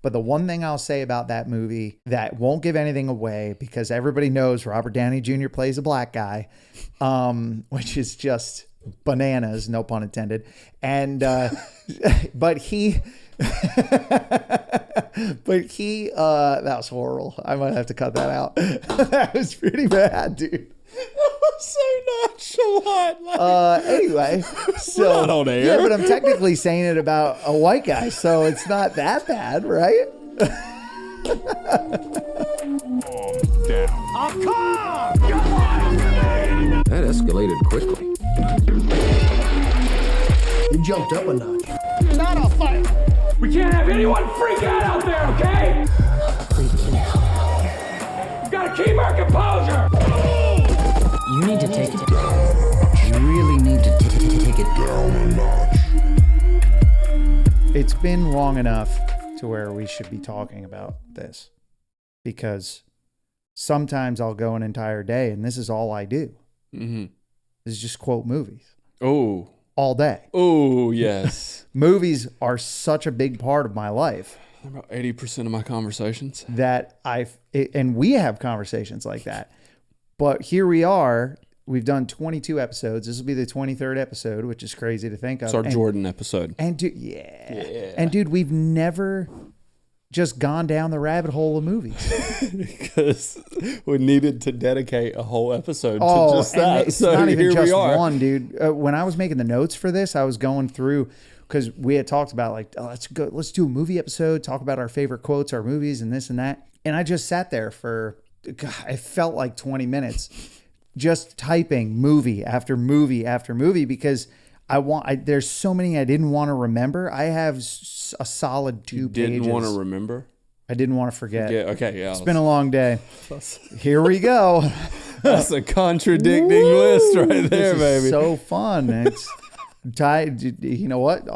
But the one thing I'll say about that movie that won't give anything away, because everybody knows Robert Downey Jr. plays a black guy, which is just bananas, no pun intended. And, but he, that was horrible. I might have to cut that out. That was pretty bad, dude. That was so nonchalant. Anyway, so not on air. Yeah, but I'm technically saying it about a white guy, so it's not that bad, right? That escalated quickly. You jumped up a notch. It's not a fight. We can't have anyone freak out there, okay? We've got to keep our composure. You need to take it down. You really need to take it down a notch. It's been long enough to where we should be talking about this, because sometimes I'll go an entire day and this is all I do. Mm-hmm. Is just quote movies. Oh. All day. Oh, yes. Movies are such a big part of my life. About 80% of my conversations. That and we have conversations like that. But here we are. We've done 22 episodes. This will be the 23rd episode, which is crazy to think of. It's our Jordan episode. And dude, yeah. And dude, we've never just gone down the rabbit hole of movies. Because we needed to dedicate a whole episode to just that. It's so not even here just we are. one, dude. When I was making the notes for this, I was going through, because we had talked about like, oh, let's do a movie episode, talk about our favorite quotes, our movies, and this and that. And I just sat there for, God, it felt like 20 minutes just typing movie after movie after movie, because there's so many I didn't want to remember. I have a solid 2 pages. Didn't want to remember? I didn't want to forget. Okay, yeah. It's been a long day. Here we go. That's a contradicting list right there, this is baby. So fun. It's you know what?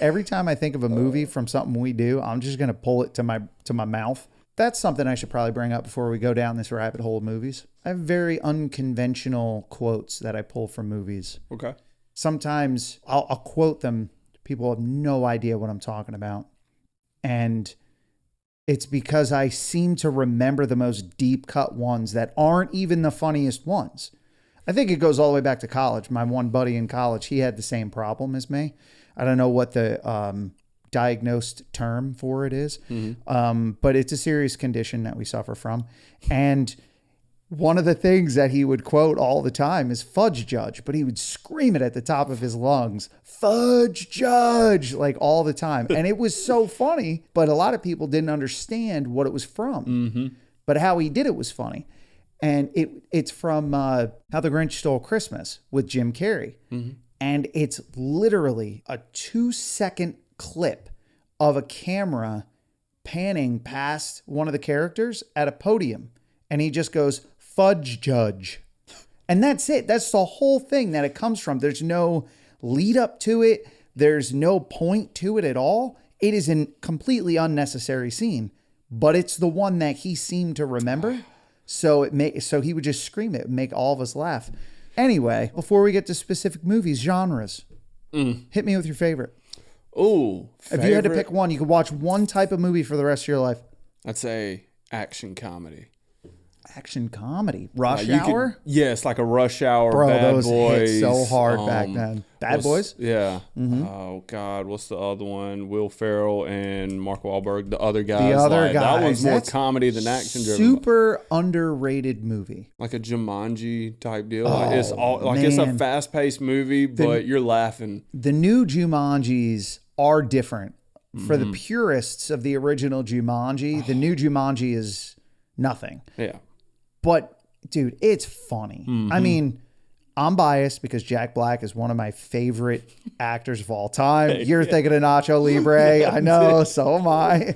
Every time I think of a movie from something we do, I'm just going to pull it to my mouth. That's something I should probably bring up before we go down this rabbit hole of movies. I have very unconventional quotes that I pull from movies. Okay. Sometimes I'll quote them. People have no idea what I'm talking about. And it's because I seem to remember the most deep cut ones that aren't even the funniest ones. I think it goes all the way back to college. My one buddy in college, he had the same problem as me. I don't know what the diagnosed term for it is, but it's a serious condition that we suffer from. And one of the things that he would quote all the time is fudge judge, but he would scream it at the top of his lungs, fudge judge, like all the time. And it was so funny, but a lot of people didn't understand what it was from. Mm-hmm. But how he did it was funny. And it's from How the Grinch Stole Christmas with Jim Carrey. Mm-hmm. And it's literally a 2-second clip of a camera panning past one of the characters at a podium. And he just goes, fudge judge. And that's it. That's the whole thing that it comes from. There's no lead up to it. There's no point to it at all. It is a completely unnecessary scene, but it's the one that he seemed to remember. So he would just scream it and make all of us laugh. Anyway, before we get to specific movies, genres, hit me with your favorite. Oh, if you had to pick one, you could watch one type of movie for the rest of your life. I'd say action comedy. Action comedy. Rush Hour? Yes, like a Rush Hour. Bro, Bad those Boys, hit so hard back then. Bad Boys? Yeah. Mm-hmm. Oh, God. What's the other one? Will Ferrell and Mark Wahlberg. The other guys. That one's more comedy than action driven. Super underrated movie. Like a Jumanji type deal. It's a fast paced movie, but you're laughing. The new Jumanjis are different. For the purists of the original Jumanji, the new Jumanji is nothing. Yeah. But, dude, it's funny. Mm-hmm. I mean, I'm biased because Jack Black is one of my favorite actors of all time. You're thinking of Nacho Libre. I know, so am I.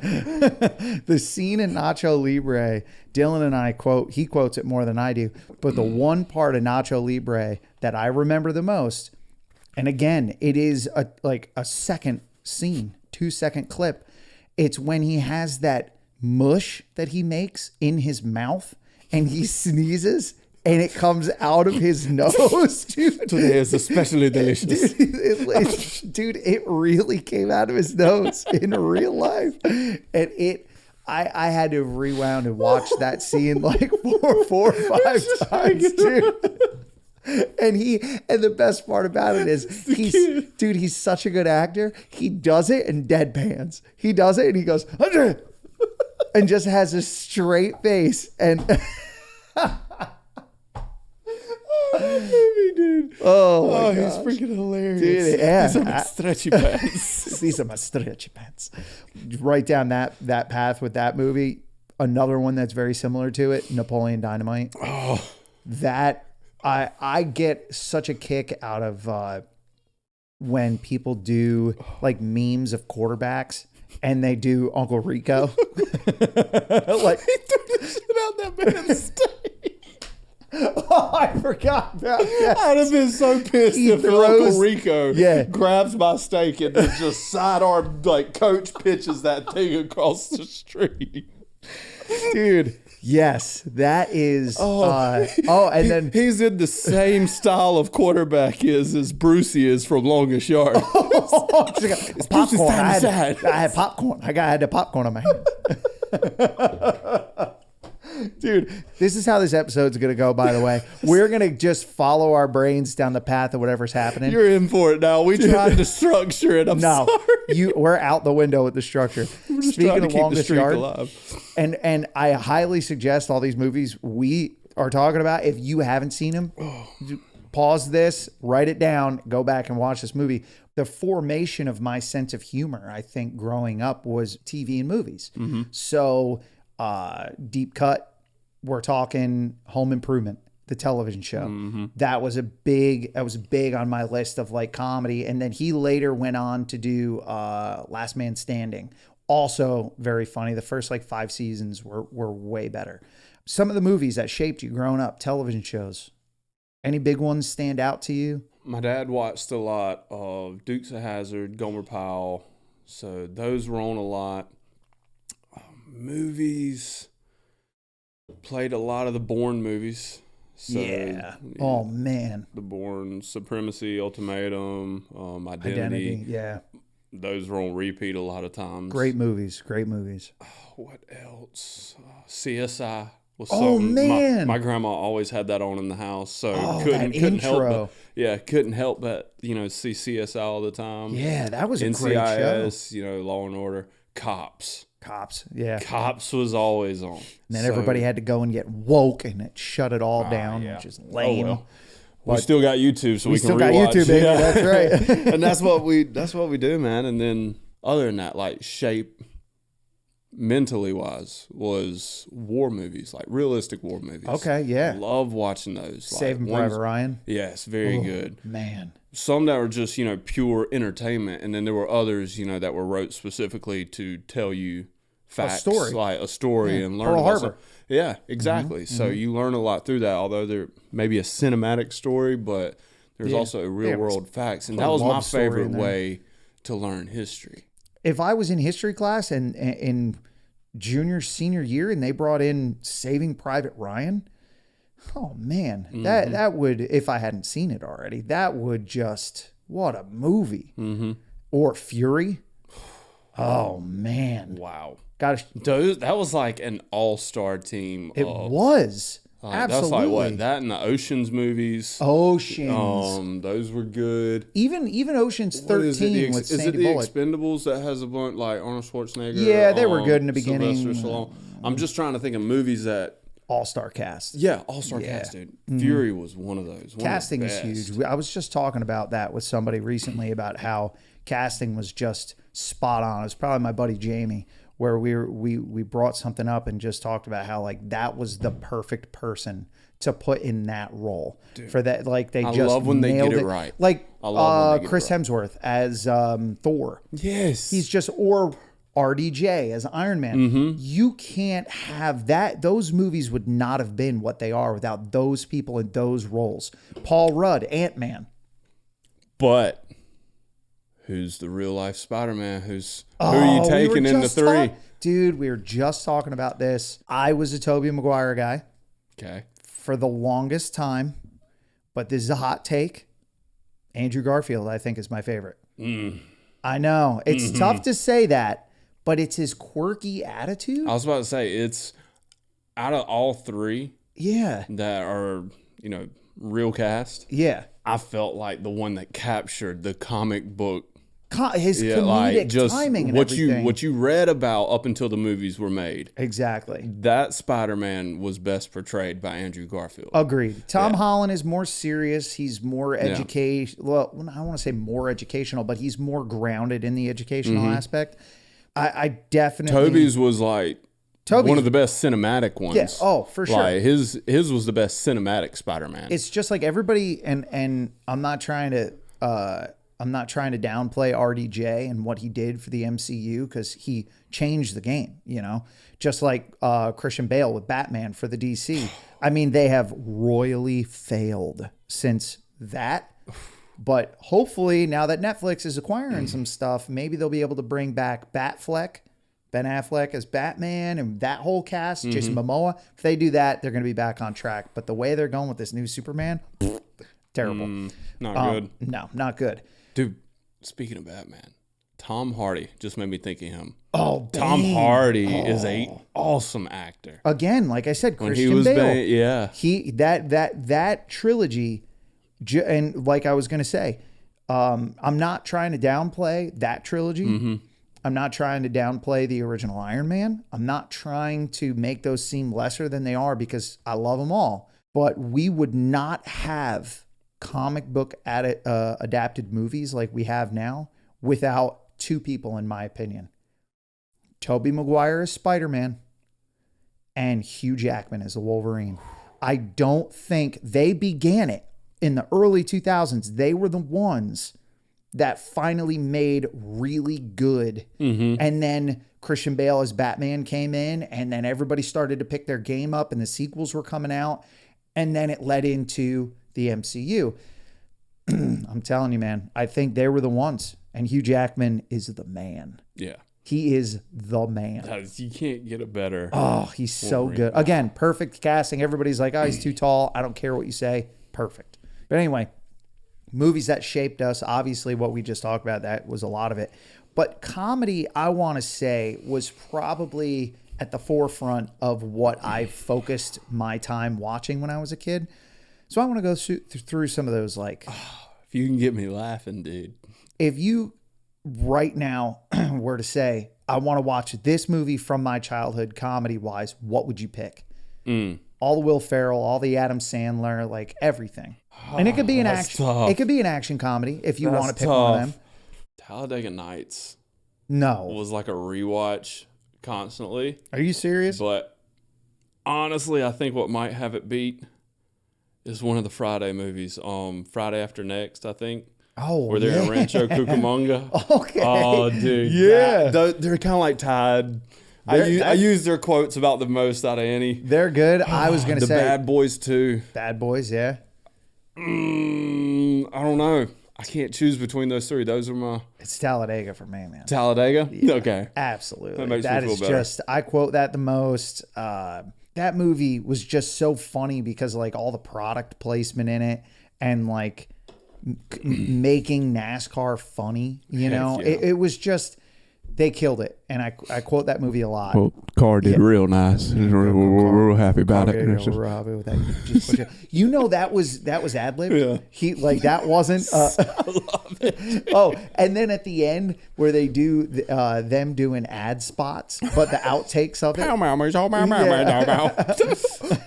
The scene in Nacho Libre, Dillon and I quote, he quotes it more than I do, but the one part of Nacho Libre that I remember the most, and again, it is a second scene, 2-second clip. It's when he has that mush that he makes in his mouth and he sneezes and it comes out of his nose, dude. Today is especially delicious. Dude, it really came out of his nose in real life. And I had to rewound and watch that scene like four or five times, dude. And the best part about it is he's such a good actor. He does it in deadpans. He does it and he goes, and just has a straight face. And baby, dude. oh he's freaking hilarious. Dude, yeah. These are my stretchy pants. These are my stretchy pants. Right down that path with that movie. Another one that's very similar to it, Napoleon Dynamite. Oh, That I get such a kick out of when people do like memes of quarterbacks and they do Uncle Rico. Like he threw the shit out that man's steak. Oh, I forgot about that. I'd have been so pissed if Uncle Rico grabs my steak and then just sidearm, like, coach pitches that thing across the street. Dude, yes, that is. And then he's in the same style of quarterback as Brucey is from Longest Yard. It's popcorn. I had popcorn. I had the popcorn on my hand. Dude, this is how this episode's going to go, by the way. We're going to just follow our brains down the path of whatever's happening. You're in for it now. We tried to structure it. I'm sorry. We're out the window with the structure. We're just trying to keep the streak alive. And I highly suggest all these movies we are talking about, if you haven't seen them, pause this, write it down, go back and watch this movie. The formation of my sense of humor, I think, growing up was TV and movies. Mm-hmm. So deep cut, we're talking Home Improvement, the television show. Mm-hmm. That was big on my list of like comedy. And then he later went on to do Last Man Standing. Also very funny. The first like 5 seasons were way better. Some of the movies that shaped you growing up, television shows. Any big ones stand out to you? My dad watched a lot of Dukes of Hazzard, Gomer Pyle. So those were on a lot. Movies, played a lot of the Bourne movies. So, yeah. Oh, man. The Bourne, Supremacy, Ultimatum, Identity. Yeah. Those were on repeat a lot of times. Great movies. What else? CSI was Oh, something. man. My grandma always had that on in the house, so that couldn't intro. couldn't help but see CSI all the time. Yeah, that was a NCIS, great show. Law and Order, Cops, yeah. Cops was always on. And then everybody had to go and get woke, and it shut it all down, which is lame. Oh, well. We still got YouTube, so we can still got rewatch. YouTube, baby. That's right. And that's what we do, man. And then other than that, like shape mentally wise was war movies, like realistic war movies. Okay, yeah. Love watching those. Saving Private Ryan. Yes, very good. Man. Some that were just, pure entertainment, and then there were others, that were wrote specifically to tell you facts, like a story, and learn Pearl about Harbor. something. Yeah, exactly. So you learn a lot through that, although there may be a cinematic story, but there's also real world facts. And that was my favorite way to learn history. If I was in history class and in senior year and they brought in Saving Private Ryan, oh man, that would, if I hadn't seen it already, that would just, what a movie. Mm-hmm. Or Fury. Oh man. Wow. Gosh, that was like an all-star team. It was. Absolutely. That's like what? That and the Oceans movies. Those were good. Even Oceans 13 with Sandy Bullock. Is it the Expendables that has a bunch like Arnold Schwarzenegger? Yeah, they were good in the beginning. Sylvester Stallone. I'm just trying to think of movies that all-star cast. Yeah, all-star cast, dude. Fury was one of those. Casting is huge. I was just talking about that with somebody recently about how casting was just spot on. It was probably my buddy Jamie, where we brought something up and just talked about how like that was the perfect person to put in that role. Dude, for that. Like I love when they get it right. Like Chris Hemsworth as Thor. Yes, he's just, or RDJ as Iron Man. Mm-hmm. You can't have that. Those movies would not have been what they are without those people in those roles. Paul Rudd, Ant-Man. But who's the real life Spider-Man? Who are you taking in the 3? Dude, we were just talking about this. I was a Tobey Maguire guy. Okay. for the longest time, but this is a hot take. Andrew Garfield, I think, is my favorite. I know. It's tough to say that, but it's his quirky attitude. I was about to say, it's out of all three that are, real cast. Yeah. I felt like the one that captured the comic book. His comedic timing and everything. What you read about up until the movies were made. Exactly. That Spider-Man was best portrayed by Andrew Garfield. Agreed. Tom Holland is more serious. He's more educational. Well, I don't want to say more educational, but he's more grounded in the educational aspect. I definitely... Toby's was like one of the best cinematic ones. Yeah. Oh, for sure. Like his was the best cinematic Spider-Man. It's just like everybody, and I'm not trying to downplay RDJ and what he did for the MCU, because he changed the game, just like Christian Bale with Batman for the DC. I mean, they have royally failed since that. But hopefully now that Netflix is acquiring some stuff, maybe they'll be able to bring back Batfleck, Ben Affleck as Batman, and that whole cast, Jason Momoa. If they do that, they're going to be back on track. But the way they're going with this new Superman, terrible. Not good. No, not good. Dude, speaking of Batman, Tom Hardy just made me think of him. Oh, Tom Hardy is a awesome actor. Again, like I said, When Christian he was Bale. That trilogy, and like I was going to say, I'm not trying to downplay that trilogy. I'm not trying to downplay the original Iron Man. I'm not trying to make those seem lesser than they are, because I love them all. But we would not have comic book adapted movies like we have now without two people, in my opinion. Tobey Maguire as Spider-Man and Hugh Jackman as the Wolverine. I don't think they began it in the early 2000s. They were the ones that finally made really good. And then Christian Bale as Batman came in, and then everybody started to pick their game up, and the sequels were coming out, and then it led into the MCU. I'm telling you, man, I think they were the ones, and Hugh Jackman is the man. Yeah. He is the man. You can't get a better. Oh, he's so good. Again, perfect casting. Everybody's like, oh, he's too tall. I don't care what you say. Perfect. But anyway, movies that shaped us, obviously what we just talked about, that was a lot of it. But comedy, I want to say, was probably at the forefront of what I focused my time watching when I was a kid. So I want to go through some of those. Like, if you can get me laughing, dude. If you right now were to say, I want to watch this movie from my childhood, comedy-wise, what would you pick? All the Will Ferrell, all the Adam Sandler, like everything. And it could be an action. Tough. It could be an action comedy if you want to pick tough. one of them. Talladega Nights No. was like a rewatch constantly. Are you serious? But honestly, I think what might have it beat is one of the Friday movies. Friday After Next, I think. Oh, where they're in Rancho Cucamonga. Okay. Oh, dude. Yeah. They're kind of like tied. I use their quotes about the most out of any. They're good. I was going to say. The Bad Boys too. Bad Boys, yeah. I don't know. I can't choose between those three. Those are my. It's Talladega for me, man. Talladega? Yeah, okay. Absolutely. That makes me feel better. Just, I quote that the most. That movie was just so funny because like all the product placement in it and like making NASCAR funny, you know, yeah. it was just, they killed it. And I quote that movie a lot. Well, Car did real nice. We're real happy about it. You know, that was ad-lib. Yeah. He like, that wasn't I love it. Oh, and then at the end where they do them doing ad spots, but the outtakes of it.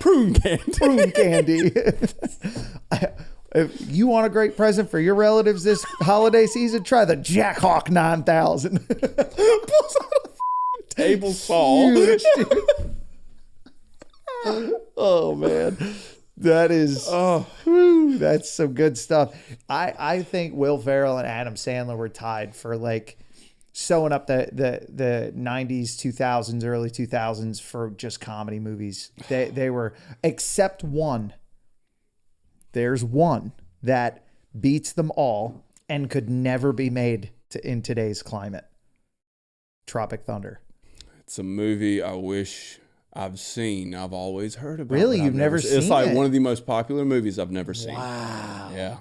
Prune candy. Prune candy. If you want a great present for your relatives this holiday season, try the Jack Hawk 9000. Table saw. Huge, oh man, that is that's some good stuff. I think Will Ferrell and Adam Sandler were tied for like sewing up the 90s, 2000s, early 2000s for just comedy movies. They were, except one. There's one that beats them all and could never be made in today's climate. Tropic Thunder. It's a movie I wish I've seen. I've always heard about. Really? It. You've never seen it? It's like one of the most popular movies I've never seen. Wow. Yeah.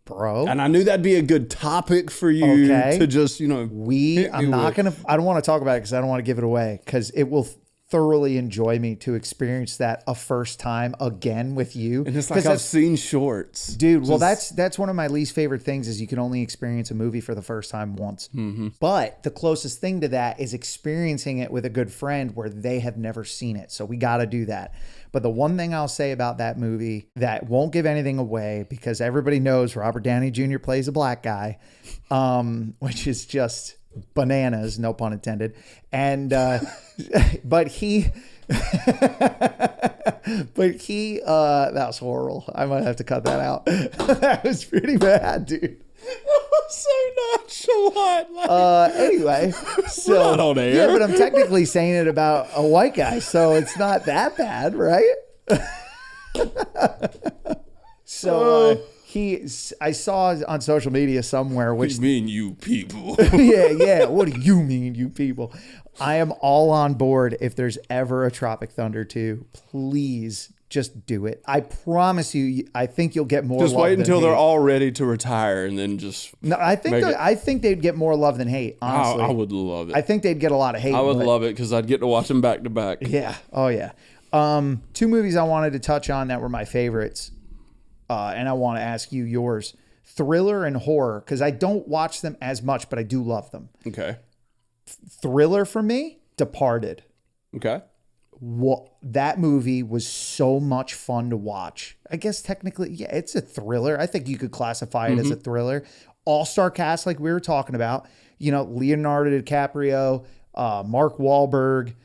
Bro. And I knew that'd be a good topic for you to just, I don't want to talk about it because I don't want to give it away, because it will thoroughly enjoy me to experience that a first time again with you. And it's like I've seen shorts. Dude, well, that's one of my least favorite things is you can only experience a movie for the first time once. Mm-hmm. But the closest thing to that is experiencing it with a good friend where they have never seen it. So we got to do that. But the one thing I'll say about that movie that won't give anything away, because everybody knows Robert Downey Jr. plays a black guy, which is just bananas, no pun intended. And but he that was horrible. I might have to cut that out. That was pretty bad, dude. That was so nonchalant. Anyway, so not on air. Yeah, but I'm technically saying it about a white guy, so it's not that bad, right? So I saw on social media somewhere, which what do you mean, you people? yeah. What do you mean, you people? I am all on board. If there's ever a Tropic Thunder 2, please just do it. I promise you. I think you'll get more. Just love wait until than they're hate. all ready to retire, and then just. No, I think they'd get more love than hate. Honestly, I would love it. I think they'd get a lot of hate. I would love it because I'd get to watch them back to back. Yeah. Oh yeah. 2 movies I wanted to touch on that were my favorites, and I want to ask you yours: thriller and horror, because I don't watch them as much, but I do love them. Okay. Thriller for me, Departed. Okay. That movie was so much fun to watch. I guess technically, yeah, it's a thriller. I think you could classify it as a thriller. All-star cast, like we were talking about. Leonardo DiCaprio, Mark Wahlberg,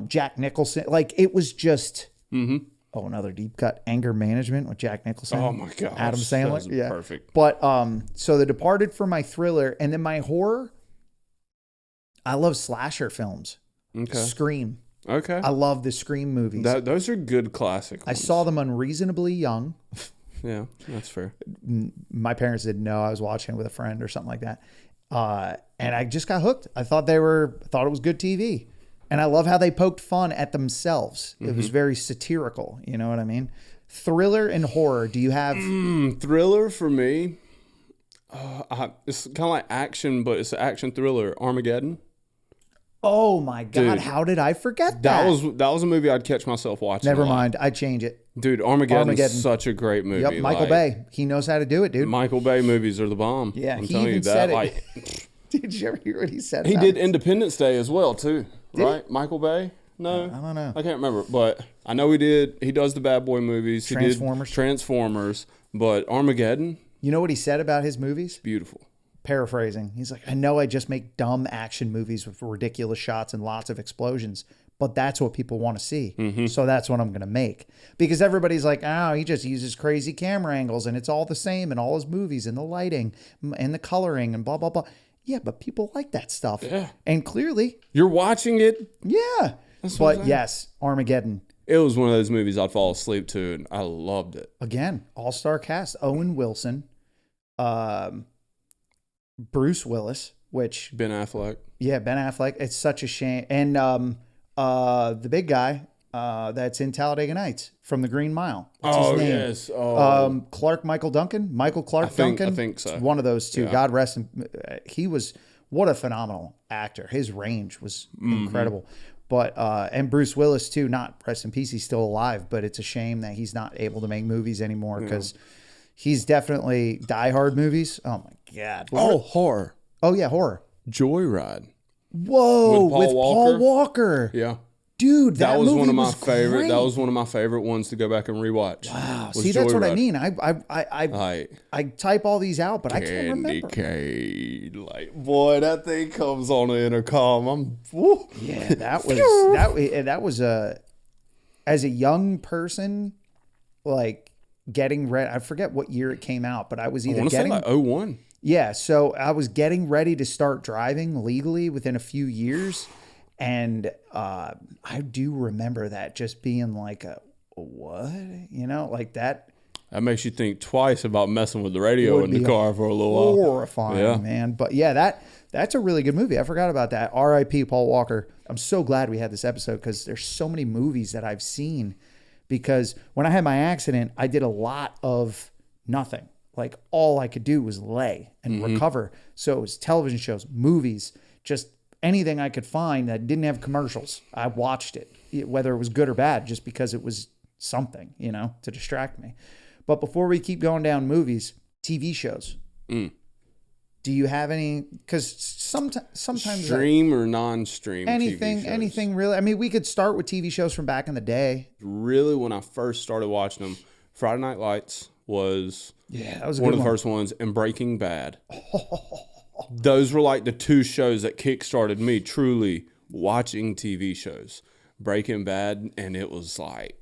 Jack Nicholson. Like, it was just... Oh, another deep cut. Anger Management with Jack Nicholson. Oh my gosh. Adam Sandler. Yeah. Perfect. But so The Departed for my thriller, and then my horror. I love slasher films. Okay. Scream. Okay. I love the Scream movies. Those are good classic ones. I saw them unreasonably young. Yeah, that's fair. My parents didn't know I was watching it with a friend or something like that. And I just got hooked. I thought it was good TV. And I love how they poked fun at themselves. It was very satirical. You know what I mean? Thriller and horror. Do you have... Thriller for me, it's kind of like action, but it's an action thriller. Armageddon. Oh my God. Dude, how did I forget that? That was a movie I'd catch myself watching. Never mind. I'd change it. Dude, Armageddon's such a great movie. Yep, Michael Bay. He knows how to do it, dude. Michael Bay movies are the bomb. Yeah, I'm he telling even you that. said it. Like, did you ever hear what he said? He did Independence Day as well, too. Did right? he? Michael Bay? No. I don't know. I can't remember. But I know he did. He does the Bad Boy movies. Transformers. He did Transformers. But Armageddon. You know what he said about his movies? Beautiful. Paraphrasing. He's like, I know I just make dumb action movies with ridiculous shots and lots of explosions, but that's what people want to see. So that's what I'm going to make. Because everybody's like, oh, he just uses crazy camera angles and it's all the same in all his movies and the lighting and the coloring and blah, blah, blah. Yeah, but people like that stuff. Yeah. And clearly. You're watching it? Yeah. But yes, Armageddon. It was one of those movies I'd fall asleep to, and I loved it. Again, all-star cast. Owen Wilson. Bruce Willis, which... Ben Affleck. Yeah, Ben Affleck. It's such a shame. And the big guy that's in Talladega Nights from the Green Mile. What's his name? Yes. Oh. Michael Duncan? Duncan? I think so. It's one of those two. Yeah. God rest him. He was... What a phenomenal actor. His range was incredible. But and Bruce Willis, too. Not rest in peace. He's still alive. But it's a shame that he's not able to make movies anymore because... He's definitely Die Hard movies. Oh, my God. Horror. Oh, yeah, horror. Joyride. Whoa, with Paul Walker. Yeah. Dude, that was movie one of my was favorite. great. That was one of my favorite ones to go back and rewatch. Wow. See, that's what I mean. I type all these out, but I can't remember. Cane. Like, boy, that thing comes on the intercom. Yeah, that was as a young person, like, getting ready. I forget what year it came out, but I was either getting like 01. Yeah, so I was getting ready to start driving legally within a few years, and I do remember that just being like a what, like that. That makes you think twice about messing with the radio in the car for a little while. Horrifying, man. But yeah, that's a really good movie. I forgot about that. R.I.P. Paul Walker. I'm so glad we had this episode because there's so many movies that I've seen. Because when I had my accident, I did a lot of nothing. Like all I could do was lay and recover. So it was television shows, movies, just anything I could find that didn't have commercials. I watched it, whether it was good or bad, just because it was something, to distract me. But before we keep going down movies, TV shows. Do you have any? Because sometimes stream or non-stream anything really. I mean, we could start with TV shows from back in the day. Really, when I first started watching them, Friday Night Lights was that was one of the first ones, and Breaking Bad. Those were like the two shows that kickstarted me truly watching TV shows. Breaking Bad, and it was like,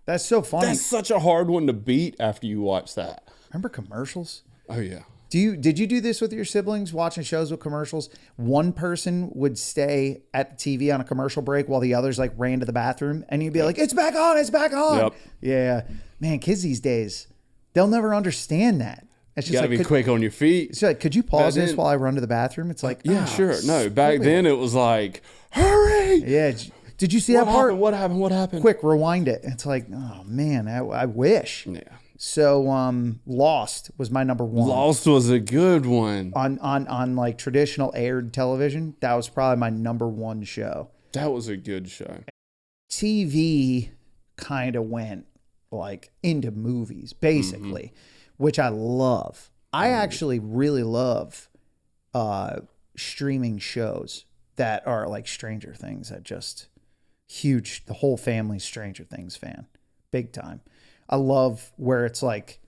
that's so funny. That's such a hard one to beat after you watch that. Remember commercials? Oh yeah. Did you do this with your siblings, watching shows with commercials? One person would stay at the TV on a commercial break while the others like ran to the bathroom, and you'd be like, "It's back on, it's back on." Yep. Yeah, man, kids these days, they'll never understand that. It's just you gotta be quick on your feet. It's like, could you pause this while I run to the bathroom? It's like, yeah, sure. No, back then it was like, hurry. Yeah. Did you see that part? What happened? Quick, rewind it. It's like, oh man, I wish. Yeah. So, Lost was my number one. Lost was a good one. On like traditional aired television, that was probably my number one show. That was a good show. TV kind of went like into movies, basically, which I love. I actually really love streaming shows that are like Stranger Things. That just huge. The whole family's Stranger Things fan, big time. I love where it's like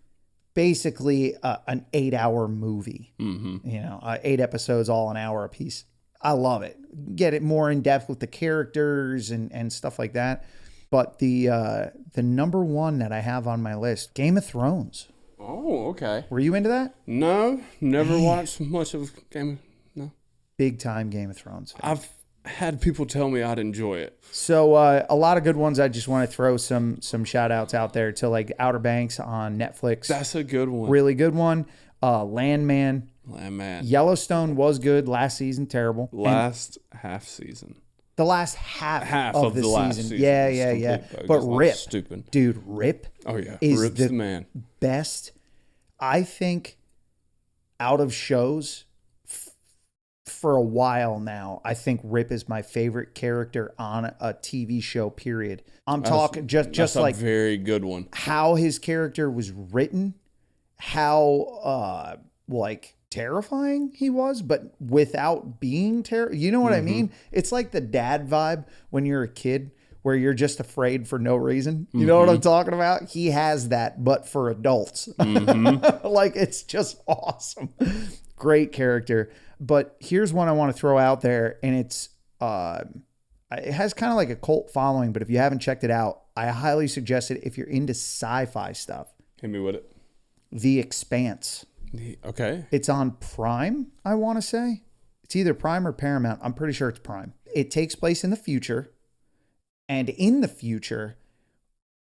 basically an 8-hour movie, 8 episodes, all an hour a piece. I love it. Get it more in depth with the characters and stuff like that. But the number one that I have on my list, Game of Thrones. Oh, okay. Were you into that? No, never watched much of Game. No. Big time Game of Thrones fan. I've had people tell me I'd enjoy it. So a lot of good ones. I just want to throw some shout outs out there to like Outer Banks on Netflix. That's a good one. Really good one. Landman. Yellowstone was good. Last season, terrible. Last half season. The last half of the season. Yeah. But Rip. Stupid. Dude, Rip. Oh, yeah. Is Rip's the man. Best, I think, out of shows for a while now. I think Rip is my favorite character on a TV show, period. I'm talking just like a very good one. How his character was written, how like terrifying he was, but without being terrifying. You know what I mean? It's like the dad vibe when you're a kid where you're just afraid for no reason. You know what I'm talking about? He has that, but for adults. Like, it's just awesome. Great character. But here's one I want to throw out there, and it has kind of like a cult following, but if you haven't checked it out, I highly suggest it if you're into sci-fi stuff. Hit me with it. The Expanse. Okay. It's on Prime, I want to say. It's either Prime or Paramount. I'm pretty sure it's Prime. It takes place in the future, and in the future,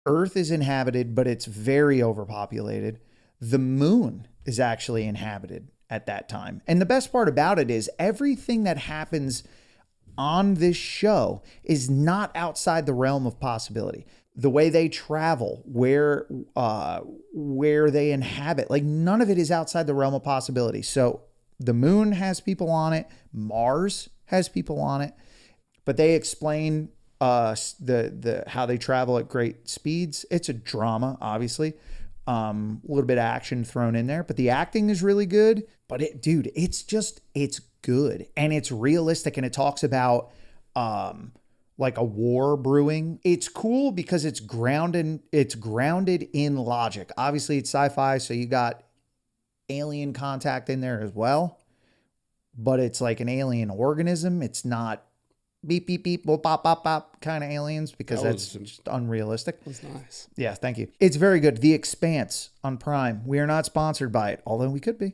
Earth is inhabited, but it's very overpopulated. The moon is actually inhabited at that time. And the best part about it is everything that happens on this show is not outside the realm of possibility. The way they travel, where they inhabit, like none of it is outside the realm of possibility. So the moon has people on it, Mars has people on it, but they explain the how they travel at great speeds. It's a drama, obviously. A little bit of action thrown in there, but the acting is really good. But it's good, and it's realistic, and it talks about like a war brewing. It's cool because it's grounded in logic. Obviously, it's sci-fi, so you got alien contact in there as well, but it's like an alien organism. It's not beep, beep, beep, boop, bop, bop, bop kind of aliens, because that's just unrealistic. That's nice. Yeah, thank you. It's very good. The Expanse on Prime. We are not sponsored by it, although we could be.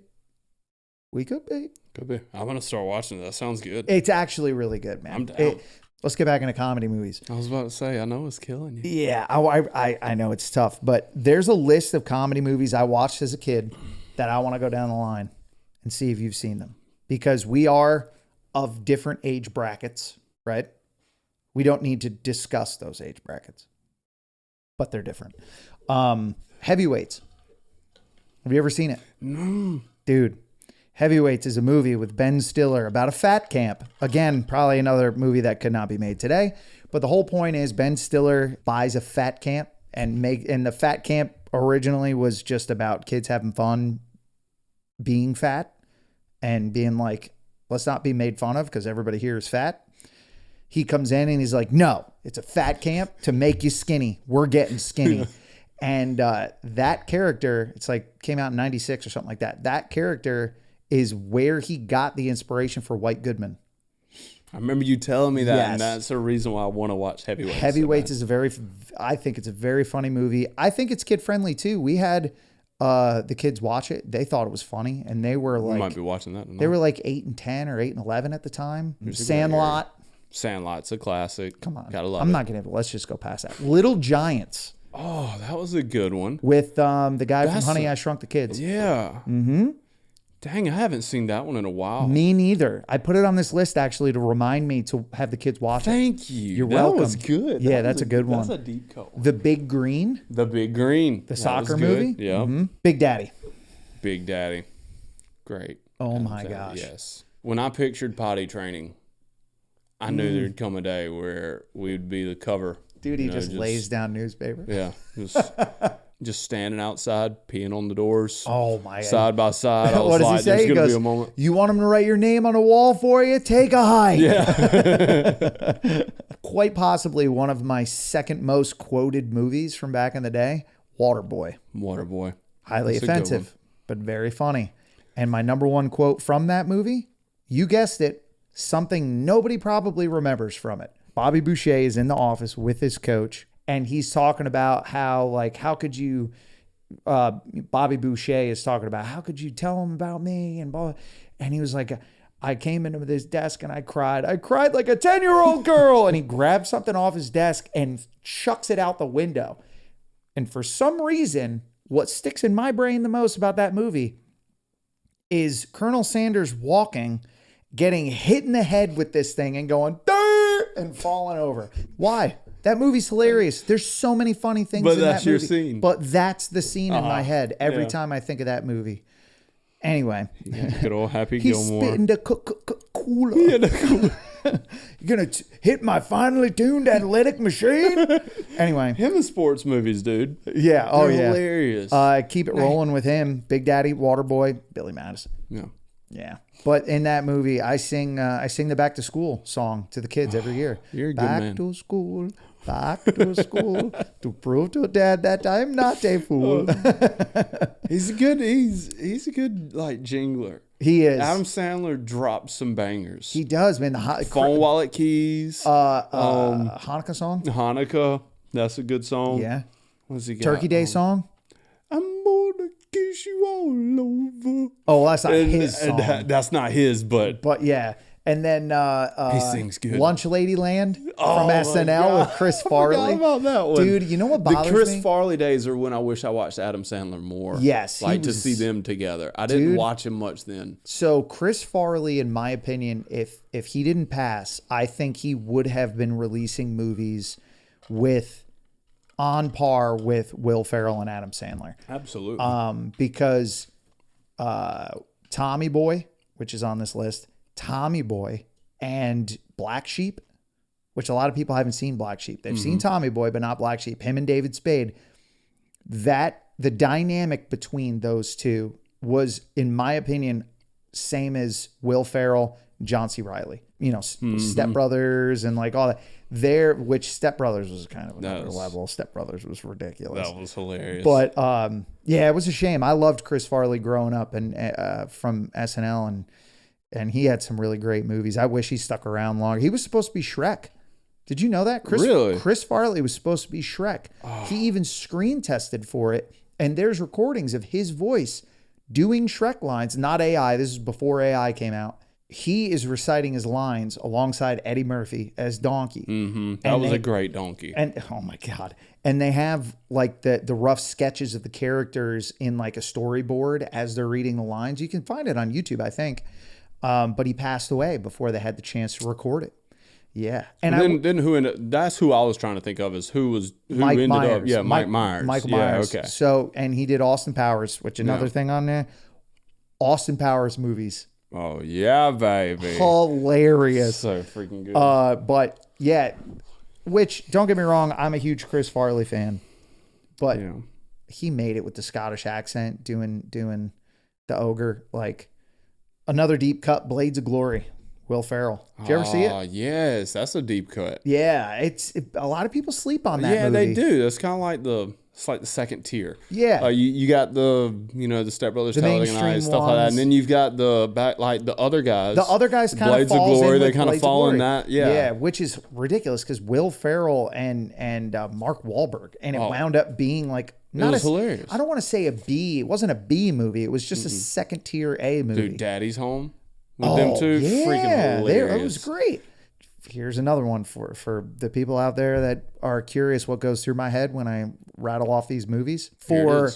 We could be. Could be. I'm going to start watching it. That sounds good. It's actually really good, man. I'm down. Let's get back into comedy movies. I was about to say, I know it's killing you. Yeah, I know it's tough, but there's a list of comedy movies I watched as a kid that I want to go down the line and see if you've seen them, because we are of different age brackets, right? We don't need to discuss those age brackets, but they're different. Heavyweights. Have you ever seen it? No. Dude, Heavyweights is a movie with Ben Stiller about a fat camp. Again, probably another movie that could not be made today. But the whole point is Ben Stiller buys a fat camp and the fat camp originally was just about kids having fun being fat and being like, let's not be made fun of because everybody here is fat. He comes in and he's like, no, it's a fat camp to make you skinny. We're getting skinny. And that character, it's like came out in 96 or something like that. That character is where he got the inspiration for White Goodman. I remember you telling me that, Yes. and that's the reason why I want to watch Heavyweights. Heavyweights is I think it's a very funny movie. I think it's kid friendly too. We had the kids watch it. They thought it was funny, and they were We like, might be watching that tonight. they were like 8 and 10 or 8 and 11 at the time. Sandlot. Sandlot's a classic. Come on. Gotta love I'm it. not going to, let's just go past that. Little Giants Oh, that was a good one. with the guy That's from Honey, I Shrunk the Kids. Yeah. Mm-hmm. Dang, I haven't seen that one in a while. Me neither. I put it on this list actually to remind me to have the kids watch it. Thank you. You're that welcome. was good. Yeah, That that's was a good one. That's a deep cut one. The Big Green, The Big Green. the soccer movie. Yeah. Mhm. Big Daddy. Big Daddy. Great. Oh my Adam Sandler, gosh. Yes. When I pictured potty training, I knew there'd come a day where we'd be the cover. Dude, he You know, just lays down newspaper. Yeah. Just standing outside, peeing on the doors. Oh my God. Side by side. I was What does like, he say? there's He going to goes, be a moment. you want him to write your name on a wall for you? Take a hike. Yeah. Quite possibly one of my second most quoted movies from back in the day, Waterboy. Waterboy. Highly That's a good offensive, but very funny. And my number one quote from that movie, you guessed it, something nobody probably remembers from it. Bobby Boucher is in the office with his coach, and he's talking about how could you, Bobby Boucher is talking about, how could you tell him about me? And blah. And he was like, I came into this desk and I cried. I cried like a 10-year-old girl. And he grabbed something off his desk and chucks it out the window. And for some reason, what sticks in my brain the most about that movie is Colonel Sanders walking, getting hit in the head with this thing and going, "Durr!" and falling over. Why? That movie's hilarious. There's so many funny things But in that's that movie. your scene. But that's the scene in my head every Yeah. time I think of that movie. Anyway. Good old Happy He's Gilmore. spitting the cooler. You're going to hit my finely tuned athletic machine? Anyway. Him in sports movies, dude. Yeah. Oh, They're yeah. hilarious. Keep it rolling with him. Big Daddy, Waterboy, Billy Madison. Yeah. Yeah. But in that movie, I sing the Back to School song to the kids every year. You're a good back man. to school, back to school, to prove to Dad that I'm not a fool. He's a good like jingler. He is. Adam Sandler dropped some bangers. He does, man. The Phone Wallet Keys. Hanukkah song. Hanukkah. That's a good song. Yeah. What's he got? Turkey Day song. I'm gonna kiss you all over. Oh, well, that's not his And song. that's not his, but Yeah. And then he sings good. Lunch Lady Land Oh from my SNL God. with Chris I Farley. forgot about that one. Dude, you know what bothers the Chris me? Farley days are when I wish I watched Adam Sandler more. Yes, he like to was- see them together. I didn't Dude. watch him much then. So Chris Farley, in my opinion, if he didn't pass, I think he would have been releasing movies on par with Will Ferrell and Adam Sandler. Absolutely. Because Tommy Boy, which is on this list, Tommy Boy and Black Sheep, which a lot of people haven't seen Black Sheep. They've seen Tommy Boy, but not Black Sheep. Him and David Spade. The dynamic between those two was, in my opinion, same as Will Ferrell, John C. Reilly. You know, Step Brothers and like all that. Which Step Brothers was kind of another level. Step Brothers was ridiculous. that was hilarious. But yeah, it was a shame. I loved Chris Farley growing up and from SNL, and he had some really great movies. I wish he stuck around longer. He was supposed to be Shrek. Did you know that? Really? Chris Farley was supposed to be Shrek. He even screen tested for it, and there's recordings of his voice doing Shrek lines. Not AI. This is before AI came out. he is reciting his lines alongside Eddie Murphy as Donkey. Mm-hmm. That was a great Donkey. And oh my God. And they have like the rough sketches of the characters in like a storyboard as they're reading the lines. You can find it on YouTube, I think. But he passed away before they had the chance to record it. Yeah. And then who ended, that's who I was trying to think of as who Mike ended Myers. up. Yeah, Mike Myers. Michael yeah, Myers. Okay. So, and he did Austin Powers, which another thing on there. Austin Powers movies. Oh, yeah, baby. Hilarious. So freaking good. But yeah, which don't get me wrong, I'm a huge Chris Farley fan, but he made it with the Scottish accent doing the ogre. Like another deep cut, Blades of Glory, Will Ferrell. Did you ever see it? Yes, that's a deep cut. Yeah, a lot of people sleep on that movie. Yeah, they do. It's kind of like the second tier. Yeah. You got the Step Brothers, Talladega Nights, stuff like that, and then you've got the other guys. The other guys kind Blades of of falls Glory. in They with kind of Blades fall of in Glory. that. Yeah, which is ridiculous because Will Ferrell and Mark Wahlberg, and it wound up being like hilarious. I don't want to say a B. It wasn't a B movie. It was just a second tier A movie. Dude, Daddy's Home with them two. Yeah, freaking hilarious. It was great. Here's another one for the people out there that are curious what goes through my head when I rattle off these movies. For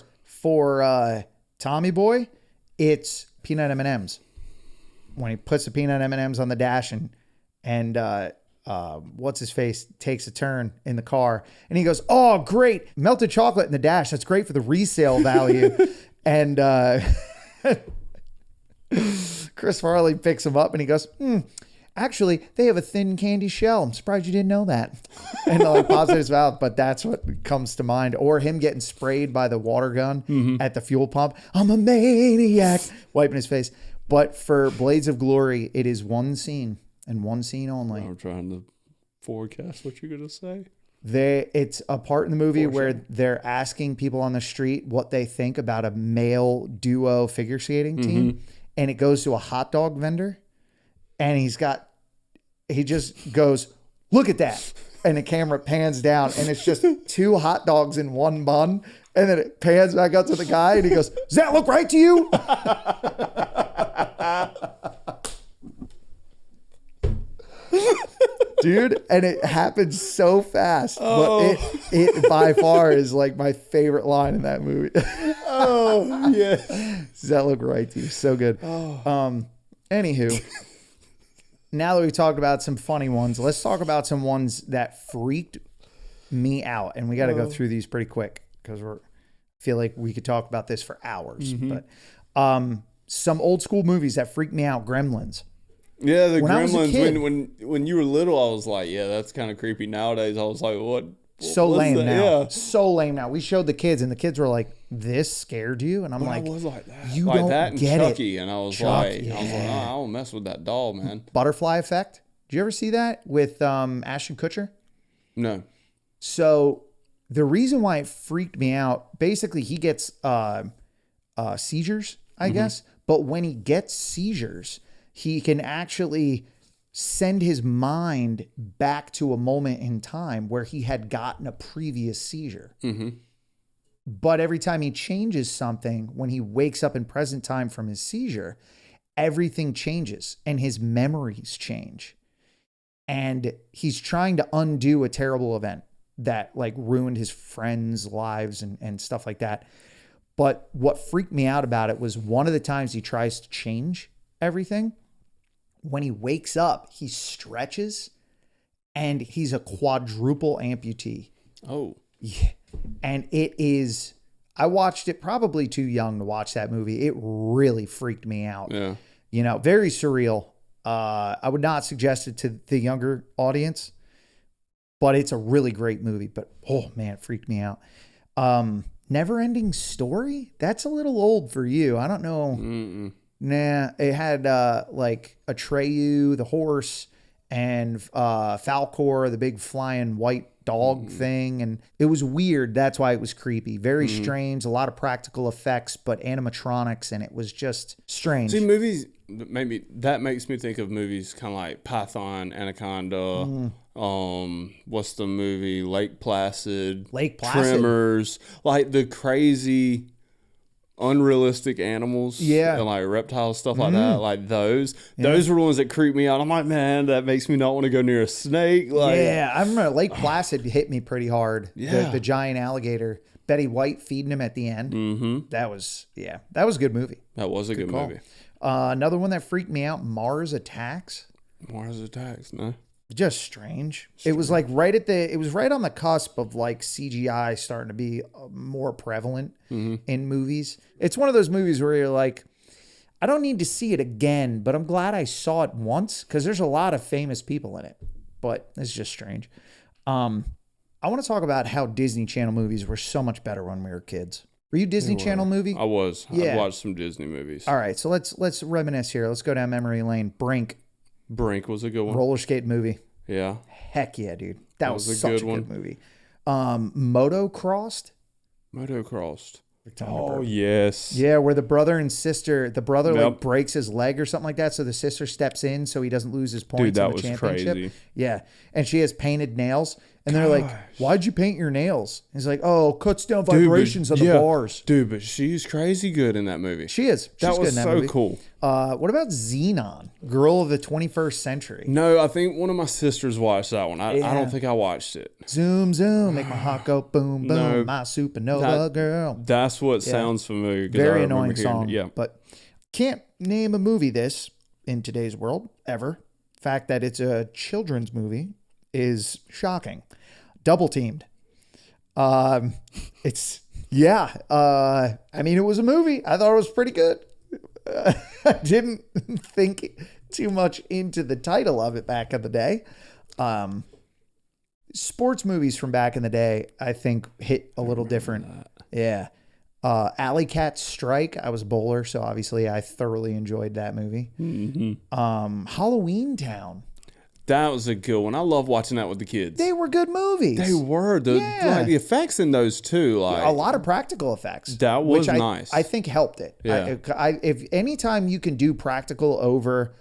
Tommy Boy, it's peanut M&Ms. When he puts the peanut M&Ms on the dash and what's his face takes a turn in the car and he goes, "Oh, great, melted chocolate in the dash. That's great for the resale value." And Chris Farley picks him up and he goes, "Actually, they have a thin candy shell. I'm surprised you didn't know that." And like pops in his mouth, but that's what comes to mind. Or him getting sprayed by the water gun at the fuel pump. "I'm a maniac," wiping his face. But for Blades of Glory, it is one scene and one scene only. I'm trying to forecast what you're gonna say. It's a part in the movie where they're asking people on the street what they think about a male duo figure skating team, and it goes to a hot dog vendor. And he just goes, "Look at that." And the camera pans down and it's just two hot dogs in one bun. And then it pans back up to the guy and he goes, "Does that look right to you?" Dude, and it happens so fast. But it by far is like my favorite line in that movie. Oh, yeah. Does that look right to you? So good. Anywho. Now that we've talked about some funny ones, let's talk about some ones that freaked me out. And we got to go through these pretty quick because feel like we could talk about this for hours. But some old school movies that freaked me out. Gremlins. Yeah, the when Gremlins. When you were little, I was like, yeah, that's kind of creepy. Nowadays, I was like, what? So lame that? now. Yeah. So lame now. We showed the kids, and the kids were like, "This scared you?" And I'm like, I was like that. You like don't that and get Chucky, it. And I was Chuck, like, oh, I don't mess with that doll, man. Butterfly Effect. Did you ever see that with Ashton Kutcher? No. So the reason why it freaked me out, basically, he gets seizures, I guess. But when he gets seizures, he can actually send his mind back to a moment in time where he had gotten a previous seizure. But every time he changes something, when he wakes up in present time from his seizure, everything changes and his memories change. And he's trying to undo a terrible event that like ruined his friends' lives and stuff like that. But what freaked me out about it was one of the times he tries to change everything. When he wakes up, he stretches and he's a quadruple amputee. Oh. Yeah. And it is, I watched it probably too young to watch that movie. It really freaked me out. Yeah. You know, very surreal. I would not suggest it to the younger audience, but it's a really great movie. But, oh, man, it freaked me out. Never Ending Story? That's a little old for you. I don't know. Nah, it had like Atreyu, the horse, and Falcor, the big flying white dog thing. And it was weird. That's why it was creepy. Very strange. A lot of practical effects, but animatronics. And it was just strange. See, movies, maybe that makes me think of movies kind of like Python, Anaconda. What's the movie? Lake Placid. Lake Placid. Tremors. Like the crazy unrealistic animals, and like reptiles, stuff like that, like those were ones that creep me out. I'm like, man, that makes me not want to go near a snake. Like, I remember Lake Placid hit me pretty hard. The giant alligator, Betty White feeding him at the end. That was a good movie. That was a good movie. Another one that freaked me out, Mars Attacks. No. Just strange. It was like it was right on the cusp of like CGI starting to be more prevalent in movies. It's one of those movies where you're like, I don't need to see it again, but I'm glad I saw it once because there's a lot of famous people in it, but it's just strange. I want to talk about how Disney Channel movies were so much better when we were kids. Were you Disney Channel movie? I was. Yeah. I watched some Disney movies. All right, so let's reminisce here. Let's go down memory lane. Brink was a good one. Roller skate movie. Yeah. Heck yeah, dude. That was such a good movie. Motocrossed. Oh, yes. Yeah, where the brother like breaks his leg or something like that, so the sister steps in so he doesn't lose his points in the championship. Crazy. Yeah, and she has painted nails, and they're like, why'd you paint your nails? He's like, oh, cuts down vibrations on the bars. Dude, but she's crazy good in that movie. She is. That was so cool. What about Xenon, Girl of the 21st Century? No, I think one of my sisters watched that one. I don't think I watched it. Zoom, zoom, make my heart go boom, boom, my supernova girl. That's what sounds familiar. Very annoying song. Yeah. But can't name a movie this in today's world, ever. Fact that it's a children's movie is shocking. Double Teamed. I mean, it was a movie. I thought it was pretty good. I didn't think too much into the title of it back in the day. Sports movies from back in the day, I think, hit a little different. Yeah. Alley Cat Strike. I was a bowler, so obviously I thoroughly enjoyed that movie. Halloween Town. That was a good one. I love watching that with the kids. They were good movies. They were. The effects in those too. Like a lot of practical effects. That was nice. I think helped it. Yeah. If anytime you can do practical over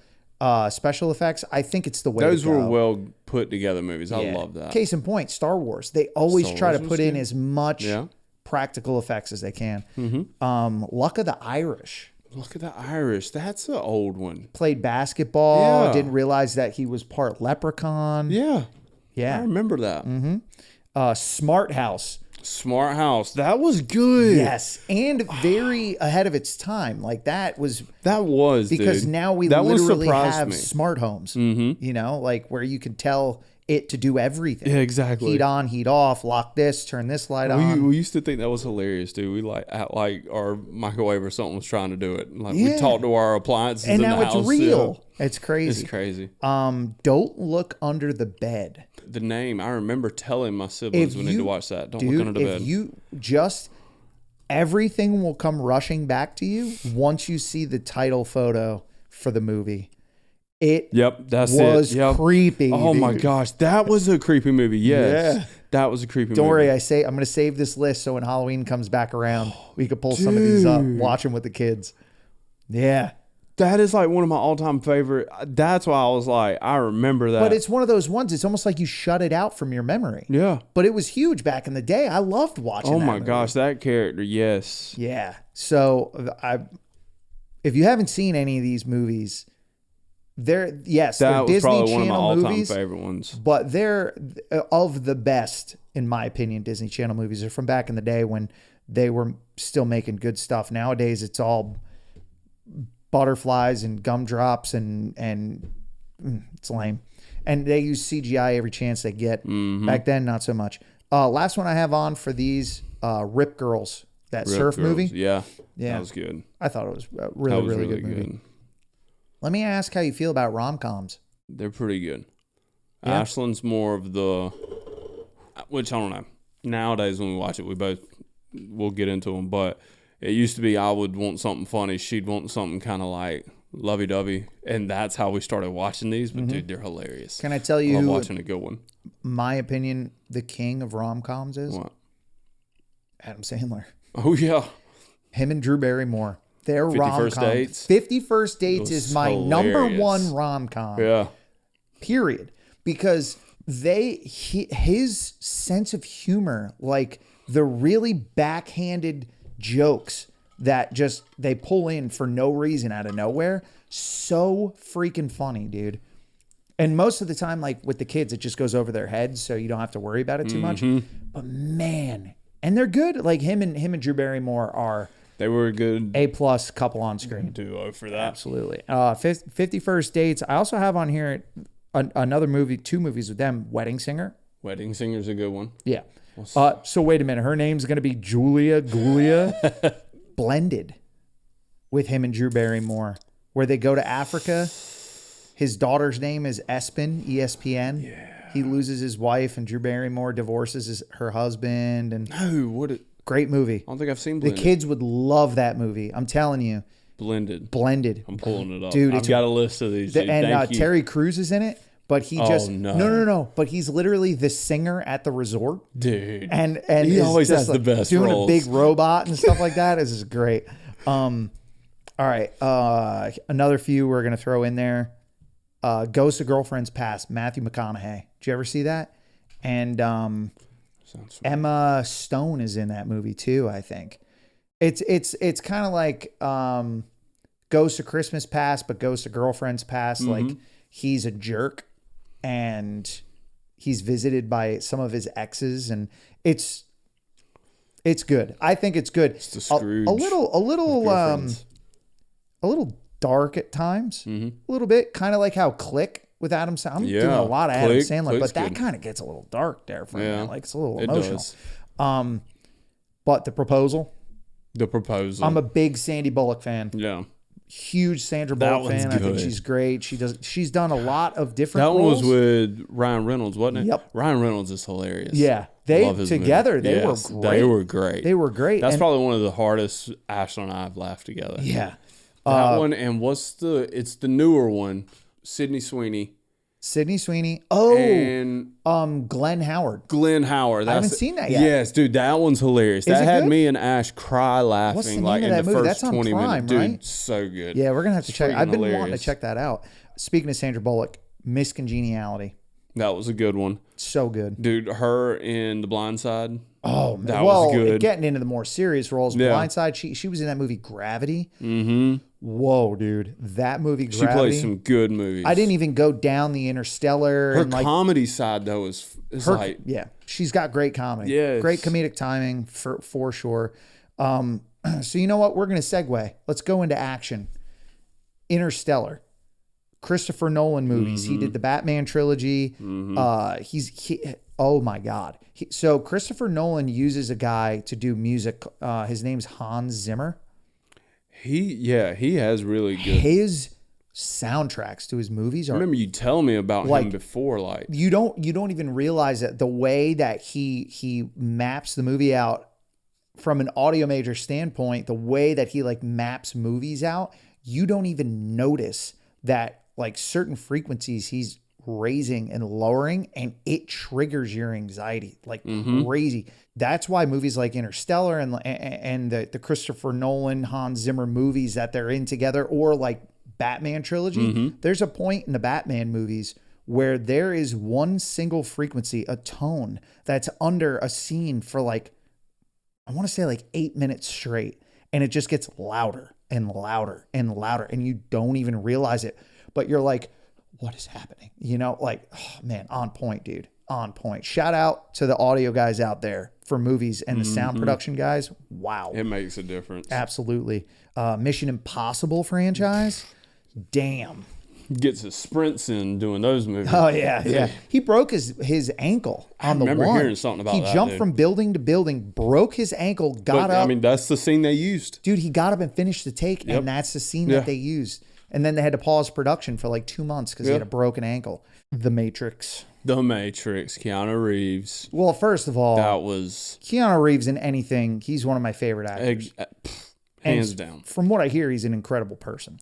special effects, I think it's the way those to go. were well put together movies. I love that. Case in point, Star Wars. They always try to put in as much practical effects as they can. Luck of the Irish. That's an old one. Played basketball. Didn't realize that he was part leprechaun. Yeah. I remember that. Smart House. That was good. Yes, and very ahead of its time. Like that was because dude. Now we literally have smart homes. You know, like where you can tell it to do everything. Yeah, exactly. Heat on, heat off, lock this, turn this light on. We used to think that was hilarious, dude. We act like our microwave or something was trying to do it. Like we talked to our appliances and in now the house. It's real. It's crazy. It's crazy. Don't Look Under the Bed. The name, I remember telling my siblings we need to watch that. Don't look under the bed. If you everything will come rushing back to you once you see the title photo for the movie. It was creepy. Oh my gosh, that was a creepy movie. Yes, that was a creepy movie. Don't worry, I'm going to save this list so when Halloween comes back around, we could pull some of these up, watch them with the kids. Yeah. That is like one of my all-time favorite. That's why I was like, I remember that. But it's one of those ones, it's almost like you shut it out from your memory. Yeah. But it was huge back in the day. I loved watching that. Oh my gosh, that character, yes. Yeah. So if you haven't seen any of these movies, they're Disney probably one of my Channel all-time movies, favorite ones. but they're of the best, in my opinion. Disney Channel movies are from back in the day when they were still making good stuff. Nowadays, it's all butterflies and gumdrops and it's lame. And they use CGI every chance they get. Back then, not so much. Last one I have on for these, Rip Girls, that surf movie. Yeah, that was good. I thought it was a really good movie. Let me ask how you feel about rom-coms. They're pretty good. Yeah. Ashland's more of the, which I don't know. Nowadays when we watch it, we'll get into them. But it used to be I would want something funny. She'd want something kind of like lovey-dovey. And that's how we started watching these. But dude, they're hilarious. Can I tell you? I'm watching a good one. My opinion, the king of rom-coms is? What? Adam Sandler. Oh, yeah. Him and Drew Barrymore. Their 50 rom-com. First Dates. 50 First Dates is my number one rom-com. Yeah. Period. Because his sense of humor, like the really backhanded jokes that just they pull in for no reason out of nowhere. So freaking funny, dude. And most of the time, like with the kids, it just goes over their heads, so you don't have to worry about it too much. But man, and they're good. Like him and Drew Barrymore are They were a good A+ couple on screen. duo for that. Absolutely. 50 First Dates. I also have on here another movie, 2 movies with them. Wedding Singer. Wedding Singer's a good one. Yeah. So wait a minute. Her name's going to be Julia Blended with him and Drew Barrymore, where they go to Africa. His daughter's name is Espen, ESPN. Yeah. He loses his wife, and Drew Barrymore divorces her husband. And No, great movie. I don't think I've seen The Blended. kids would love that movie. I'm telling you. Blended. I'm pulling it up. Dude, I've got a list of these. Dude. And Thank you. Terry Crews is in it, but he just no. no. But he's literally the singer at the resort. Dude. And he is always just, has the best doing roles. a big robot and stuff like that. This is great. All right. Another few we're gonna throw in there. Ghost of Girlfriend's Past, Matthew McConaughey. Did you ever see that? And Emma Stone is in that movie too, I think. It's kind of like Ghost of Christmas Past, but Ghost of Girlfriend's Past. Like he's a jerk and he's visited by some of his exes, and it's good. I think it's good. It's the Scrooge a little dark at times, a little bit, kind of like how Click with Adam Sandler. I'm doing a lot of Adam Sandler, Click's but that good. kind of gets a little dark there for me. Like it's a little It emotional. does. But The Proposal. The Proposal. I'm a big Sandy Bullock fan. Yeah. Huge Sandra That Bullock one's fan. I think good. she's great. She's done a lot of different That one roles. was with Ryan Reynolds, wasn't it? Yep. Ryan Reynolds is hilarious. Yeah. Love his Together, movie. they Yes, were great. They were great. They were great. That's And- probably one of the hardest Ashley and I have laughed together. Yeah. That one, and it's the newer one, Sydney Sweeney Sydney Sweeney. Oh, and Glenn Howard. Glenn Howard. haven't seen that yet. Yes, dude, that one's hilarious. Is that it had good? me and Ash cry laughing What's the name like of in that the movie? first That's on 20 Prime, minutes. Dude, right? so good. Yeah, we're gonna have to check. freaking I've been wanting to hilarious. check that out. Speaking of Sandra Bullock, Miss Congeniality, That was a good one. so good. Dude, her in The Blind Side. Oh man, That was well, good. getting into the more serious roles, Yeah. Blindside. She was in that movie Gravity. Mm-hmm. Whoa, dude, that movie She Gravity. plays some good movies. I didn't even go down the Interstellar. Her and like comedy side though is like yeah, she's got great comedy. Yes. Great comedic timing for sure. So you know what? We're gonna segue. Let's go into action. Interstellar. Christopher Nolan movies. He did the Batman trilogy. Oh my God. So Christopher Nolan uses a guy to do music. His name's Hans Zimmer. he has really good. His soundtracks to his movies I are remember you telling me about Like- him before, like you don't even realize that the way that he maps the movie out from an audio major standpoint, the way that he like maps movies out, you don't even notice that like certain frequencies he's raising and lowering, and it triggers your anxiety like crazy. That's why movies like Interstellar and the Christopher Nolan, Hans Zimmer movies that they're in together, or like Batman trilogy, there's a point in the Batman movies where there is one single frequency, a tone that's under a scene for like, I want to say like 8 minutes straight. And it just gets louder and louder and louder. And you don't even realize it, but you're like, what is happening? You know, like, oh man, on point, dude. On point. Shout out to the audio guys out there for movies and the sound production guys. Wow. it makes a difference. Absolutely. Mission Impossible franchise. Damn. Gets his sprints in doing those movies. Oh yeah. He broke his ankle on the remember one. hearing something about he that, jumped dude. from building to building, broke his ankle, got But up. I mean, that's the scene they used. Dude, he got up and finished the take, Yep. and that's the scene Yeah. that they used. And then they had to pause production for like 2 months because he had a broken ankle. The Matrix. The Matrix, Keanu Reeves. Well, first of all, That was Keanu Reeves in anything, he's one of my favorite actors. hands And down, From what I hear, he's an incredible person.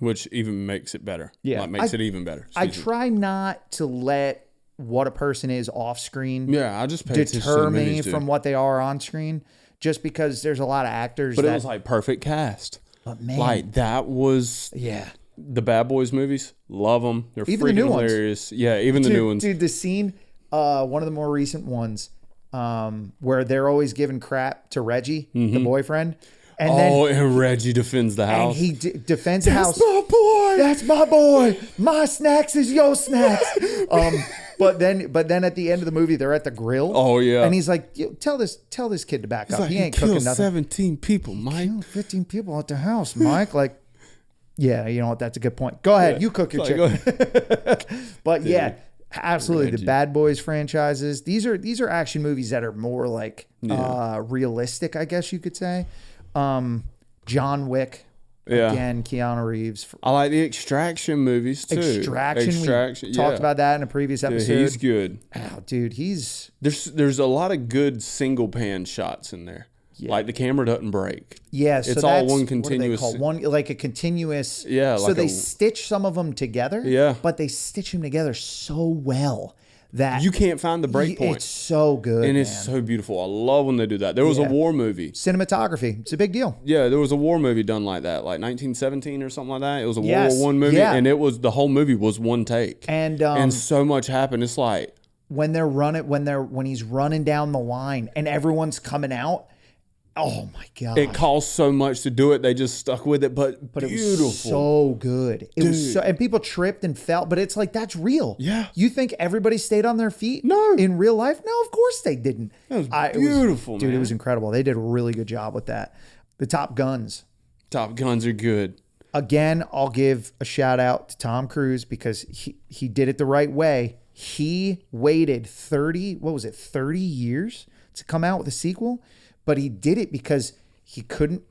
which even makes it better. Yeah. Like, makes it even better. I Excuse me. try not to let what a person is off screen Yeah, I just pay attention to deter the me movies, dude. from what they are on screen, just because there's a lot of actors But that. it was like perfect cast. But man, Like that was yeah. the Bad Boys movies. Love them. They're Even the freaking new ones. hilarious. Yeah, even the new ones. Dude, the scene, one of the more recent ones, where they're always giving crap to Reggie, the boyfriend. And Reggie defends the and house. he defends the house. my boy. That's my boy. My snacks is your snacks. But then at the end of the movie, they're at the grill. Oh yeah. And he's like, "Tell this kid to back up. Like, he ain't killed cooking nothing." 17 people, Mike. Killed 15 people at the house, Mike. Like, yeah, you know what? That's a good point. Go ahead, you cook your chicken. But yeah, absolutely, Reggie. the Bad Boys franchises. These are action movies that are more like realistic, I guess you could say. John Wick. Yeah. Again, Keanu Reeves. I like the Extraction movies too. Extraction. We talked about that in a previous episode. Dude, he's good. Oh, dude, he's There's a lot of good single pan shots in there. Yeah. Like the camera doesn't break. yeah. So It's that's, all one what do they continuous- call? One like a continuous. Yeah, So like they a- stitch some of them together. Yeah. But they stitch them together so well that You can't find the break point. It's so good, And man. it's so beautiful. I love when they do that. There was Yeah. a war movie. Cinematography. It's a big deal. Yeah, there was a war movie done like that, like 1917 or something like that. It was a Yes. World War I movie, Yeah. and it was the whole movie was one take, And so much happened. It's like when he's running down the line and everyone's coming out. Oh my god! it cost so much to do it, they just stuck with it. But But beautiful. it was so good. It was so, and people tripped and fell, but it's like that's real. Yeah. You think everybody stayed on their feet? No. In real life? No, of course they didn't. That was it beautiful, dude. It man. was incredible. They did a really good job with that. The Top Guns. Top Guns are good. Again, I'll give a shout out to Tom Cruise because he did it the right way. He waited 30 years to come out with a sequel, but he did it because he couldn't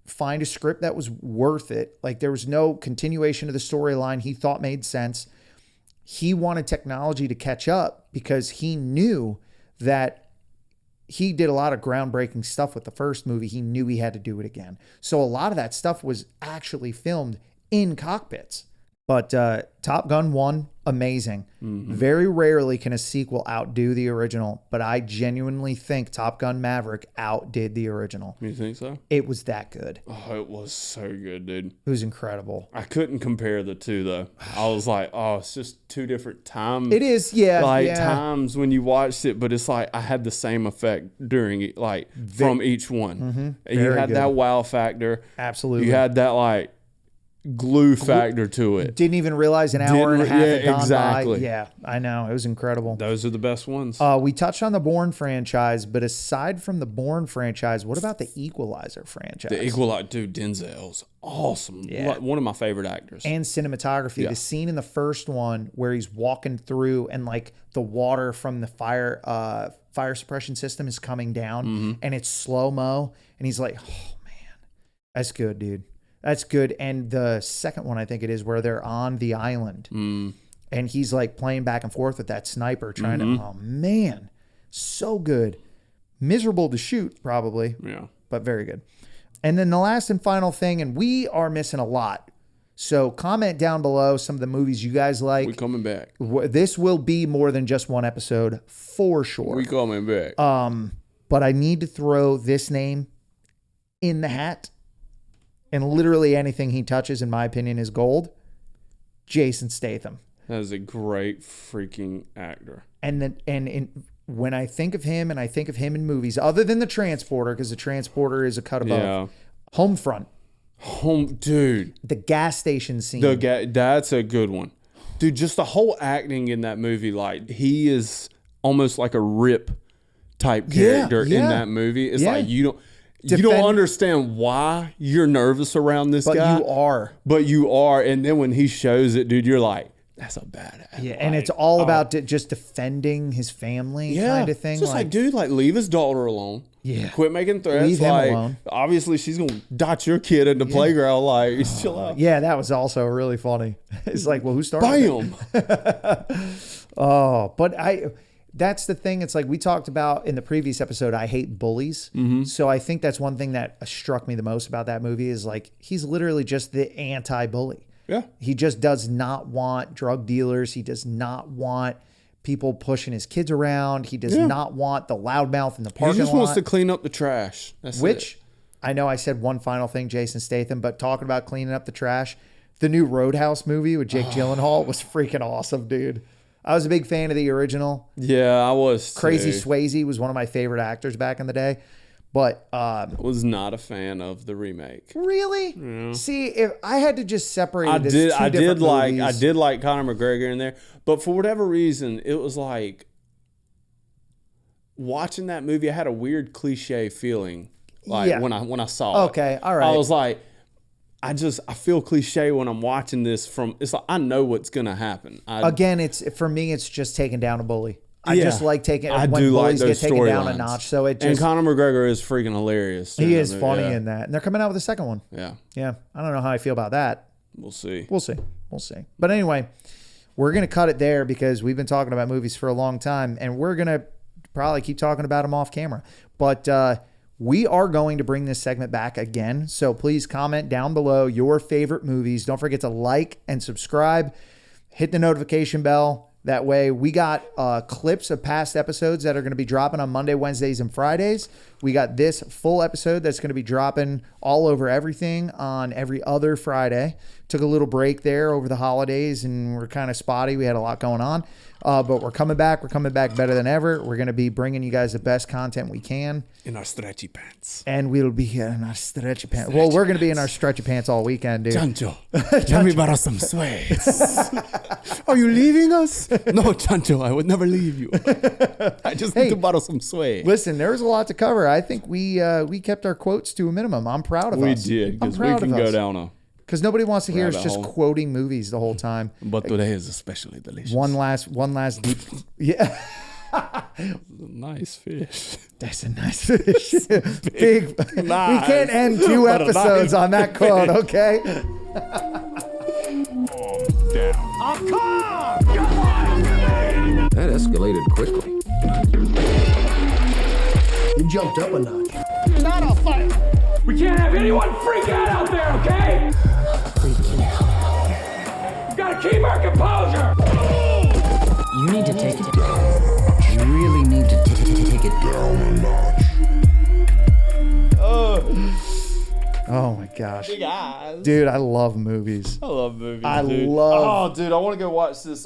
find a script that was worth it. Like there was no continuation of the storyline he thought made sense. He wanted technology to catch up because he knew that he did a lot of groundbreaking stuff with the first movie. He knew he had to do it again. So a lot of that stuff was actually filmed in cockpits. But Top Gun 1, amazing. Mm-hmm. Very rarely can a sequel outdo the original, but I genuinely think Top Gun Maverick outdid the original. You think so? It was that good. Oh, it was so good, dude. It was incredible. I couldn't compare the two though. I was like, oh, it's just two different times. It is, yeah. Like yeah. times when you watched it, but it's like I had the same effect during it, like from each one. You Very had good. that wow factor. Absolutely. You had that like glue factor to it. Didn't even realize an hour and a Didn't- half yeah, had gone exactly. by. Yeah, I know. It was incredible. Those are the best ones. We touched on the Bourne franchise, but aside from the Bourne franchise, what about the Equalizer franchise? The Equalizer, dude, Denzel's awesome. Yeah. Like, one of my favorite actors. And cinematography. Yeah. The scene in the first one where he's walking through and like the water from the fire suppression system is coming down and it's slow-mo and he's like, oh man, that's good, dude. That's good. And the second one, I think it is, where they're on the island and he's like playing back and forth with that sniper trying to, oh man, so good. Miserable to shoot probably, Yeah. but very good. And then the last and final thing, and we are missing a lot. So comment down below some of the movies you guys like. We coming back. This will be more than just one episode for sure. We coming back. But I need to throw this name in the hat. And literally anything he touches, in my opinion, is gold. Jason Statham. That is a great freaking actor. When I think of him, and I think of him in movies, other than The Transporter, because The Transporter is a cut above. Yeah. Homefront, Dude. the gas station scene. That's a good one. Dude, just the whole acting in that movie, like he is almost like a Rip type character in that movie. It's like you don't understand why you're nervous around this but guy. you are. But you are. And then when he shows it, dude, you're like, that's a badass. Yeah, and it's all about just defending his family kind of thing. It's just like, dude, like leave his daughter alone. Yeah. Quit making threats. Leave him like, alone. obviously, she's going to dot your kid in the playground. Like, chill out. yeah, that was also really funny. It's like, well, who started it? Bam. Oh, but that's the thing. It's like we talked about in the previous episode, I hate bullies. So I think that's one thing that struck me the most about that movie is like, he's literally just the anti-bully. Yeah. He just does not want drug dealers. He does not want people pushing his kids around. He does not want the loudmouth in the parking lot. He just wants to clean up the trash. That's Which, it. I know I said one final thing, Jason Statham, but talking about cleaning up the trash, the new Roadhouse movie with Jake Gyllenhaal was freaking awesome, dude. I was a big fan of the original. Yeah, I was. Crazy too. Swayze was one of my favorite actors back in the day. But Was not a fan of the remake. really, see, if I had to just separate, I it as did. two I did different like. movies, I did like Conor McGregor in there, but for whatever reason, it was like watching that movie. I had a weird cliche feling, like Yeah. when I saw it. Okay, all right. I was like, I feel cliche when I'm watching this. It's like I know what's gonna happen. Again, for me, it's just taking down a bully. I Yeah. just like taking I when do like bullies those get taken down a storylines. notch. So it And just Conor McGregor is freaking hilarious. he during is that movie. funny Yeah. in that, and they're coming out with a second one. Yeah, Yeah, I don't know how I feel about that. we'll see. We'll see. We'll see. But anyway, we're going to cut it there because we've been talking about movies for a long time, and we're going to probably keep talking about them off camera. But we are going to bring this segment back again. So please comment down below your favorite movies. Don't forget to like and subscribe. Hit the notification bell. That way we got clips of past episodes that are going to be dropping on Monday, Wednesdays, and Fridays. We got this full episode that's going to be dropping all over everything on every other Friday. Took a little break there over the holidays and we're kind of spotty. We had a lot going on. But we're coming back. We're coming back better than ever. We're going to be bringing you guys the best content we can. In our stretchy pants. And we'll be in our stretchy pants. Well, we're going to be in our stretchy pants all weekend, dude. Chancho, let me borrow some sweats. Are you leaving us? No, Chancho, I would never leave you. I just need to borrow some sweats. Listen, there was a lot to cover. I think we kept our quotes to a minimum. I'm proud of We us. did, because I'm we proud can of go us. down a... Because nobody wants to hear us rabbit just hole. quoting movies the whole time. But today is especially delicious. One last deep. Yeah. Nice fish. That's a nice fish. Big. We Nice. can't end two But a episodes nice on that quote, okay? That escalated quickly. You jumped up a notch. Not a fight. We can't have anyone freak out there, okay? We gotta keep our composure. You need to take it down. You really need to take it down a notch. Oh my gosh. Guys. Dude, I love movies. I love movies, I dude. love- Oh, dude, I want to go watch this